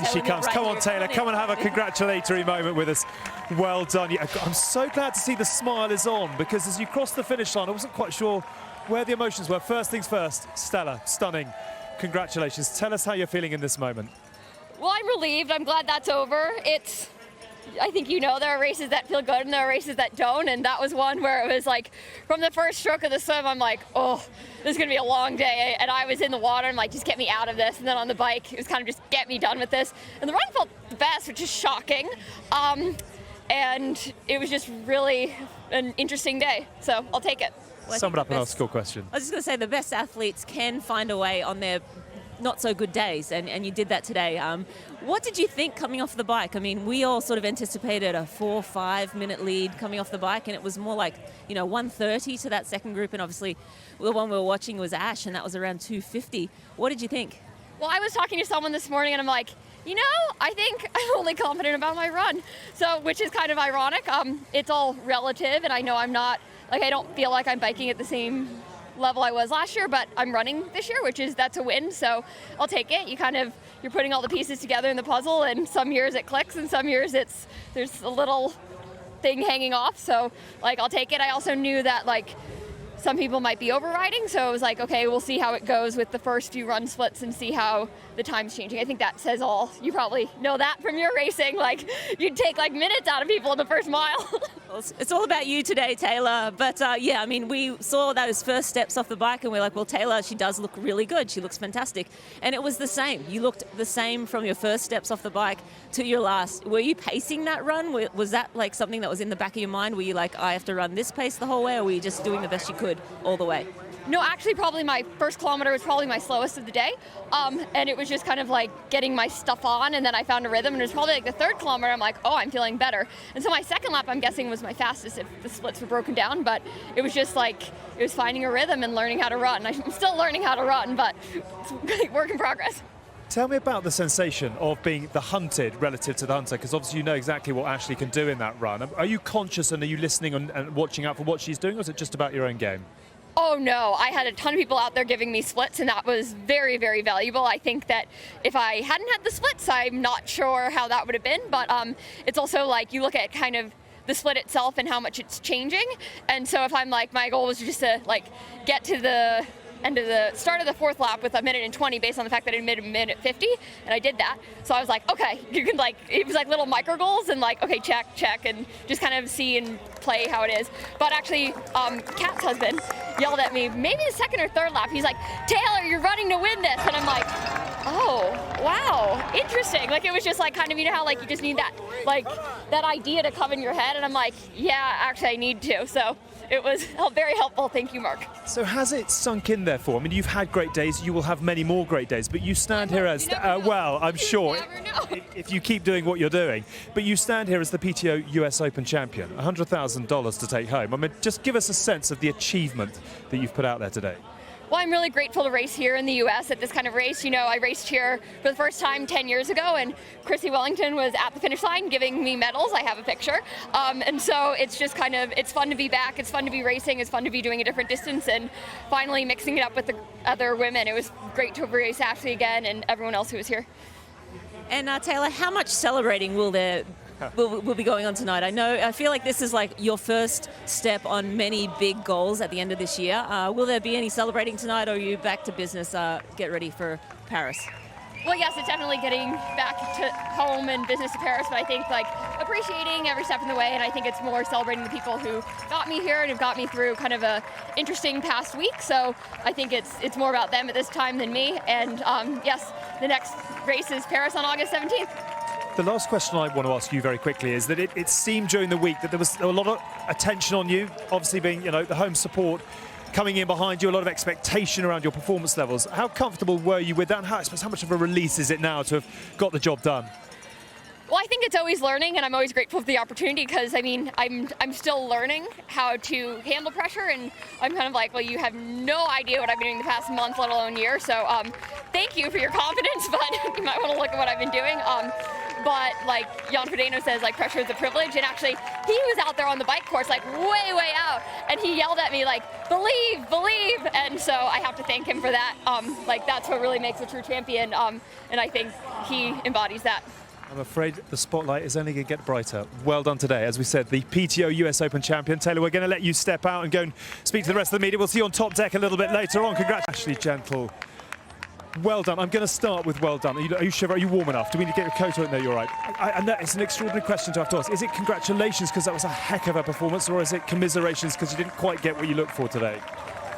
In she comes. Come on, Taylor. Come and have a congratulatory moment with us. Well done. I'm so glad to see the smile is on, because as you cross the finish line, I wasn't quite sure where the emotions were. First things first, Stella, stunning. Congratulations. Tell us how you're feeling in this moment. Well, I'm relieved. I'm glad that's over. I think there are races that feel good and there are races that don't, and that was one where it was like, from the first stroke of the swim, I'm like, oh, this is going to be a long day, and I was in the water, I'm like, just get me out of this, and then on the bike, it was kind of just get me done with this, and the run felt the best, which is shocking, and it was just really an interesting day, so I'll take it. Well, Sum it up and ask your question. I was just going to say, the best athletes can find a way on their not so good days, and you did that today. What did you think coming off the bike? I mean, we all sort of anticipated a 4-5 minute lead coming off the bike, and it was more like 1:30 to that second group, and obviously the one we were watching was Ash, and that was around 2:50. What did you think? Well, I was talking to someone this morning and I'm like, I think I'm only confident about my run, which is kind of ironic. It's all relative, and I know I'm not, I don't feel like I'm biking at the same level I was last year, but I'm running this year, that's a win, so I'll take it. You're putting all the pieces together in the puzzle, and some years it clicks and some years there's a little thing hanging off, so I'll take it. I also knew that some people might be overriding, so it was like, okay, we'll see how it goes with the first few run splits and see how the time's changing. I think that says all. You probably know that from your racing, you'd take minutes out of people in the first mile. Well, it's all about you today, Taylor, but yeah, I mean, we saw those first steps off the bike and we're like, well, Taylor, she does look really good, she looks fantastic, and it was the same. You looked the same from your first steps off the bike to your last. Were you pacing that run? Was that something that was in the back of your mind? Were you like, I have to run this pace the whole way, or were you just doing the best you could all the way? No, actually, probably my first kilometer was probably my slowest of the day, and it was just kind of getting my stuff on, and then I found a rhythm, and it was probably the third kilometer, I'm like, oh, I'm feeling better. And so my second lap, I'm guessing, was my fastest if the splits were broken down, but it was just it was finding a rhythm and learning how to run. I'm still learning how to run, but it's work in progress. Tell me about the sensation of being the hunted relative to the hunter, because obviously you know exactly what Ashleigh can do in that run. Are you conscious and are you listening and watching out for what she's doing, or is it just about your own game? Oh no, I had a ton of people out there giving me splits, and that was very, very valuable. I think that if I hadn't had the splits, I'm not sure how that would have been, but it's also you look at kind of the split itself and how much it's changing, and so if I'm my goal was just to get to the end of the start of the fourth lap with 1:20 based on the fact that I made 1:50, and I did that. So I was like, okay, you can it was little micro goals and okay, check, and just kind of see and play how it is. But actually, Kat's husband yelled at me maybe the second or third lap. He's like, Taylor, you're running to win this, and I'm like, oh, wow, interesting. It was just kind of, how you just need that that idea to come in your head, and I'm like, yeah, actually I need to. So it was very helpful. Thank you, Mark. So has it sunk in there for? I mean, you've had great days, you will have many more great days, but you stand here as, well, I'm sure, if you keep doing what you're doing, but you stand here as the PTO US Open champion, $100,000 to take home. I mean, just give us a sense of the achievement that you've put out there today. Well, I'm really grateful to race here in the U.S. at this kind of race. I raced here for the first time 10 years ago, and Chrissy Wellington was at the finish line giving me medals. I have a picture. And so it's just it's fun to be back. It's fun to be racing. It's fun to be doing a different distance and finally mixing it up with the other women. It was great to race Ashleigh again and everyone else who was here. And Taylor, how much celebrating will be going on tonight? I feel like this is your first step on many big goals at the end of this year. Will there be any celebrating tonight, or are you back to business, get ready for Paris? Well, yes, it's definitely getting back to home and business to Paris, but I think appreciating every step in the way, and I think it's more celebrating the people who got me here and have got me through kind of a interesting past week. So I think it's more about them at this time than me. And yes, the next race is Paris on August 17th. The last question I want to ask you very quickly is that it seemed during the week that there was a lot of attention on you, obviously being the home support coming in behind you, a lot of expectation around your performance levels. How comfortable were you with that, and how much of a release is it now to have got the job done? Well, I think it's always learning, and I'm always grateful for the opportunity, because I'm still learning how to handle pressure, and I'm kind of well, you have no idea what I've been doing the past month, let alone year. So thank you for your confidence, but you might want to look at what I've been doing. but like Jan Frodeno says, like pressure is a privilege, and actually he was out there on the bike course like way out, and he yelled at me like, believe, and so I have to thank him for that. Like that's what really makes a true champion, and I think he embodies that. I'm afraid the spotlight is only going to get brighter. Well done today. As we said, the PTO US Open champion. Taylor, we're going to let you step out and go and speak to the rest of the media. We'll see you on top deck a little bit later on. Congrats, Ashleigh Gentle. Well done. I'm going to start with well done. Are you shivering? Are you warm enough? Do we need to get your coat on? No, you're right. I know it's an extraordinary question to have to ask. Is it congratulations because that was a heck of a performance, or is it commiserations because you didn't quite get what you looked for today?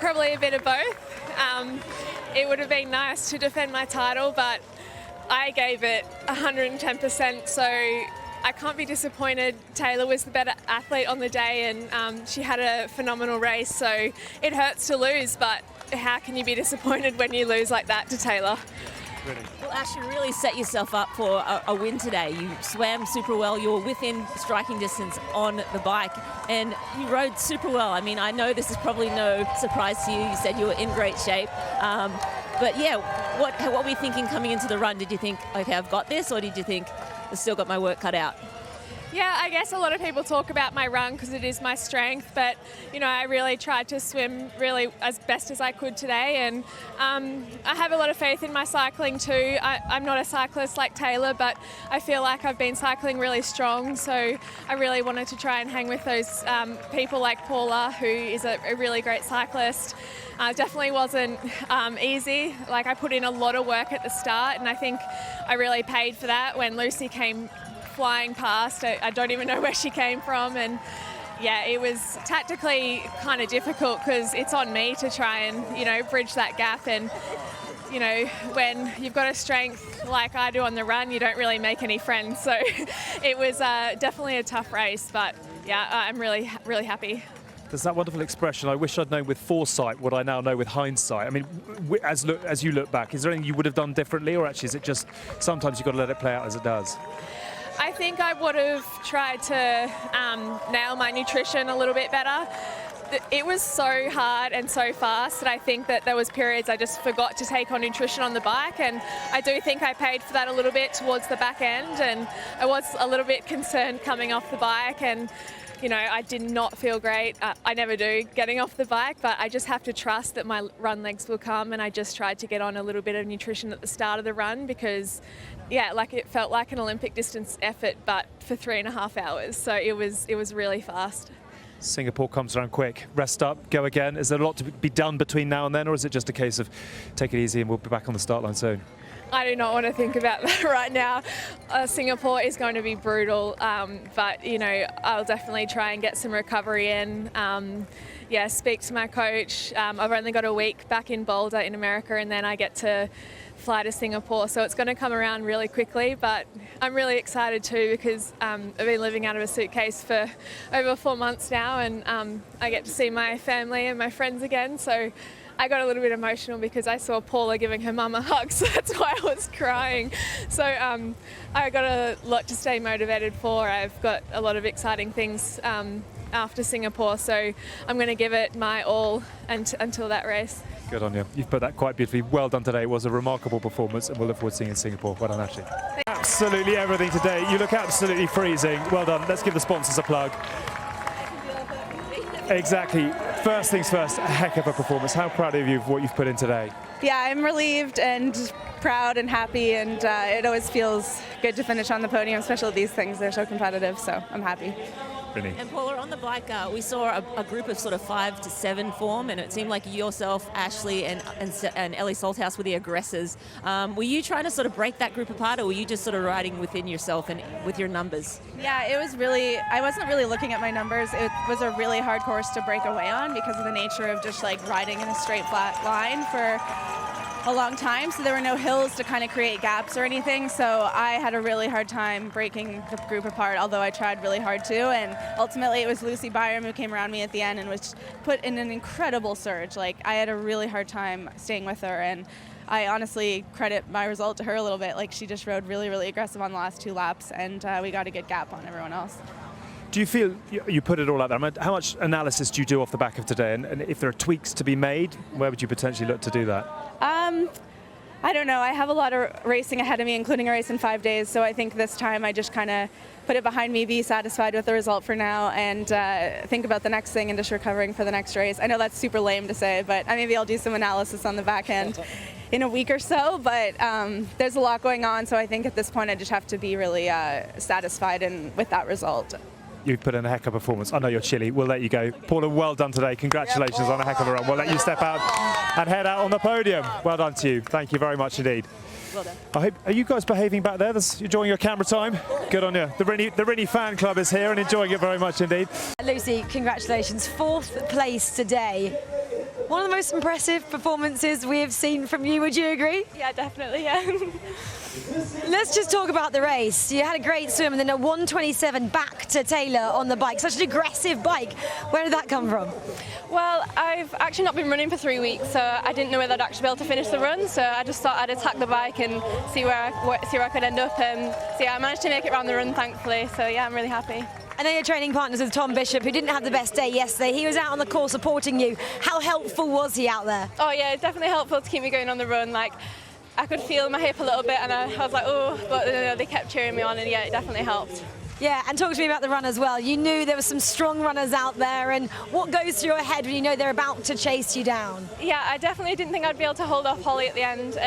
Probably a bit of both. It would have been nice to defend my title, but I gave it 110%, so I can't be disappointed. Taylor was the better athlete on the day, and she had a phenomenal race, so it hurts to lose, but how can you be disappointed when you lose like that to Taylor? Really? Well, Ash, you really set yourself up for a win today. You swam super well. You were within striking distance on the bike, and you rode super well. I mean, I know this is probably no surprise to you. You said you were in great shape. But yeah, what were you thinking coming into the run? Did you think, okay, I've got this, or did you think I've still got my work cut out? Yeah, I guess a lot of people talk about my run because it is my strength, but you know, I really tried to swim really as best as I could today, and I have a lot of faith in my cycling too. I'm not a cyclist like Taylor, but I feel like I've been cycling really strong, so I really wanted to try and hang with those people like Paula, who is a really great cyclist. Definitely wasn't easy. Like, I put in a lot of work at the start, and I think I really paid for that when Lucy came flying past. I don't even know where she came from, and yeah, it was tactically kind of difficult because it's on me to try and, you know, bridge that gap. And you know, when you've got a strength like I do on the run, you don't really make any friends, so it was definitely a tough race, but yeah, I'm really happy. There's that wonderful expression, I wish I'd known with foresight what I now know with hindsight. I mean, as you look back, is there anything you would have done differently, or actually is it just sometimes you've got to let it play out as it does? I think I would have tried to nail my nutrition a little bit better. It was so hard and so fast that I think that there was periods I just forgot to take on nutrition on the bike, and I do think I paid for that a little bit towards the back end, and I was a little bit concerned coming off the bike, and you know, I did not feel great. I never do getting off the bike, but I just have to trust that my run legs will come, and I just tried to get on a little bit of nutrition at the start of the run because, yeah, like it felt like an Olympic distance effort, but for 3.5 hours. So it was really fast. Singapore comes around quick. Rest up, go again. Is there a lot to be done between now and then, or is it just a case of take it easy and we'll be back on the start line soon? I do not want to think about that right now. Singapore is going to be brutal, but you know, I'll definitely try and get some recovery in. Yeah, speak to my coach. I've only got a week back in Boulder in America, and then I get to fly to Singapore, so it's going to come around really quickly, but I'm really excited too because I've been living out of a suitcase for over 4 months now, and I get to see my family and my friends again, so I got a little bit emotional because I saw Paula giving her mum a hug, so that's why I was crying. So I got a lot to stay motivated for. I've got a lot of exciting things after Singapore, so I'm going to give it my all until that race. Good on you. You've put that quite beautifully. Well done today. It was a remarkable performance, and we'll look forward to seeing you in Singapore. Well done, Ashleigh. Absolutely everything today. You look absolutely freezing. Well done. Let's give the sponsors a plug. Exactly. First things first, a heck of a performance. How proud of you of what you've put in today? Yeah, I'm relieved and proud and happy, and it always feels good to finish on the podium, especially these things. They're so competitive, so I'm happy. Really. And Paula, on the bike, we saw a group of sort of 5 to 7 form, and it seemed like yourself, Ashleigh, and Ellie Salthouse were the aggressors. Were you trying to sort of break that group apart, or were you just sort of riding within yourself and with your numbers? Yeah, it was really, I wasn't really looking at my numbers. It was a really hard course to break away on because of the nature of just like riding in a straight flat line for a long time, so there were no hills to kind of create gaps or anything, so I had a really hard time breaking the group apart, although I tried really hard too, and ultimately it was Lucy Byram who came around me at the end and was put in an incredible surge. Like, I had a really hard time staying with her, and I honestly credit my result to her a little bit. Like, she just rode really, really aggressive on the last 2 laps, and we got a good gap on everyone else. Do you feel you put it all out there? I mean, how much analysis do you do off the back of today? And if there are tweaks to be made, where would you potentially look to do that? I don't know. I have a lot of racing ahead of me, including a race in 5 days. So I think this time I just kind of put it behind me, be satisfied with the result for now, and think about the next thing and just recovering for the next race. I know that's super lame to say, but maybe I'll do some analysis on the back end in a week or so. But there's a lot going on, so I think at this point I just have to be really satisfied with that result. You've put in a heck of a performance. I know you're chilly. We'll let you go. Paula, well done today. Congratulations on a heck of a run. We'll let you step out and head out on the podium. Well done to you. Thank you very much indeed. Well done. Are you guys behaving back there? You're enjoying your camera time? Good on you. The Rinny fan club is here and enjoying it very much indeed. Lucy, congratulations. 4th place today. One of the most impressive performances we have seen from you, would you agree? Yeah, definitely, yeah. Let's just talk about the race. You had a great swim and then a 1:27 back to Taylor on the bike. Such an aggressive bike. Where did that come from? Well, I've actually not been running for 3 weeks, so I didn't know whether I'd actually be able to finish the run, so I just thought I'd attack the bike and see where I could end up. And so yeah, I managed to make it around the run, thankfully, so yeah, I'm really happy. I know you're training partners with Tom Bishop, who didn't have the best day yesterday. He was out on the course supporting you. How helpful was he out there? Oh yeah, it's definitely helpful to keep me going on the run. Like, I could feel my hip a little bit and I was like, oh, but they kept cheering me on, and yeah, it definitely helped. Yeah, and talk to me about the run as well. You knew there were some strong runners out there, and what goes through your head when you know they're about to chase you down? Yeah, I definitely didn't think I'd be able to hold off Holly at the end.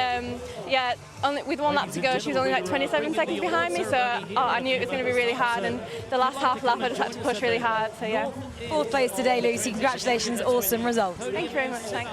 Yeah, only with 1 lap to go, she was only like 27 seconds behind me, so I knew it was going to be really hard, and the last half lap I just had to push really hard, so yeah. 4th place today, Lucy. Congratulations, awesome results. Thank you very much, thanks.